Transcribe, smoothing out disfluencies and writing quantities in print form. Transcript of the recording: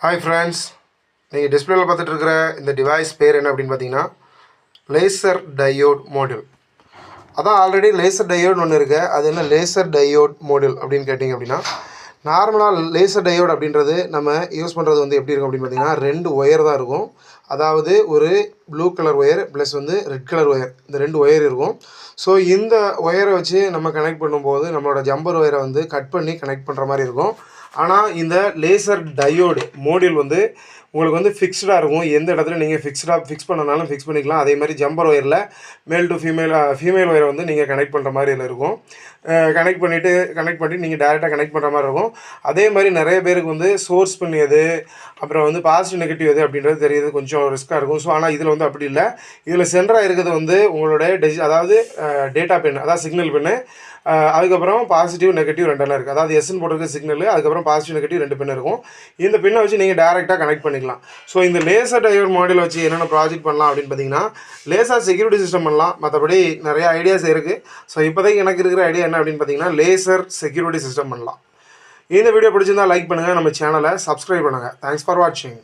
Hi friends, நீங்கள் டிஸ்பிளேல பார்த்துட்டு இருக்கிற இந்த டிவைஸ் பேர் என்ன அப்படின்னு பார்த்தீங்கன்னா லேசர் டயோட் மாடியூல். அதான் ஆல்ரெடி லேசர் டயோட் ஒன்று இருக்குது. அது என்ன லேசர் டயோட் மாடியூல் அப்படின்னு கேட்டிங்க அப்படின்னா, நார்மலாக லேசர் டயோட் அப்படின்றது நம்ம யூஸ் பண்ணுறது வந்து எப்படி இருக்கும் அப்படின்னு பார்த்தீங்கன்னா, 2 ஒயர் தான் இருக்கும். அதாவது ஒரு ப்ளூ கலர் ஒயர் ப்ளஸ் வந்து ரெட் கலர் ஒயர், இந்த 2 ஒயர் இருக்கும். ஸோ இந்த ஒயரை வச்சு நம்ம கனெக்ட் பண்ணும்போது நம்மளோட ஜம்பர் ஒயரை வந்து கட் பண்ணி கனெக்ட் பண்ணுற மாதிரி இருக்கும். ஆனால் இந்த லேசர் டயோடு மோடியூல் வந்து உங்களுக்கு வந்து ஃபிக்ஸ்டாக இருக்கும். எந்த இடத்துல நீங்கள் ஃபிக்ஸ் பண்ணனாலும் ஃபிக்ஸ் பண்ணிக்கலாம். அதே மாதிரி ஜம்பர் ஒயரில் மேல் டு ஃபீமேல் ஒயரை வந்து நீங்கள் கனெக்ட் பண்ணுற மாதிரி இதில் இருக்கும். கனெக்ட் பண்ணி நீங்கள் டேரெக்டாக கனெக்ட் பண்ணுற மாதிரி இருக்கும். அதே மாதிரி நிறைய பேருக்கு வந்து சோர்ஸ் பண்ணியது, அப்புறம் வந்து பாசிட்டிவ் நெகட்டிவ் எது அப்படின்றது தெரியுது, கொஞ்சம் ரிஸ்க்காக இருக்கும். ஸோ ஆனால் இதில் வந்து அப்படி இல்லை. இதில் சென்டராக இருக்கிறது வந்து உங்களோட அதாவது டேட்டா பென், அதாவது சிக்னல் பென்னு, அதுக்கப்புறம் பாசிட்டிவ் நெகட்டிவ் 2 எண்ணம் இருக்குது. அதாவது எஸ்ன்னு போட்டிருக்க சிக்னல், அதுக்கப்புறம் பாசிட்டிவ் நெகட்டிவ் 2 பின் இருக்கும். இந்த பின்னை வச்சு நீங்கள் டேரெக்டாக கனெக்ட் பண்ணிக்கலாம். ஸோ இந்த லேசர் டயோட் மாடியூல் வச்சு என்னென்ன ப்ராஜெக்ட் பண்ணலாம் அப்படின்னு பார்த்தீங்கன்னா, லேசர் செக்யூரிட்டி சிஸ்டம் பண்ணலாம். மற்றபடி நிறைய ஐடியாஸ் இருக்குது. ஸோ இப்போதைக்கு எனக்கு இருக்கிற ஐடியா என்ன அப்படின்னு பார்த்தீங்கன்னா, லேசர் செக்யூரிட்டி சிஸ்டம் பண்ணலாம். இந்த வீடியோ பிடிச்சிருந்தால் லைக் பண்ணுங்கள், நம்ம சேனலை சப்ஸ்கிரைப் பண்ணுங்கள். தேங்க்ஸ் ஃபார் வாட்சிங்.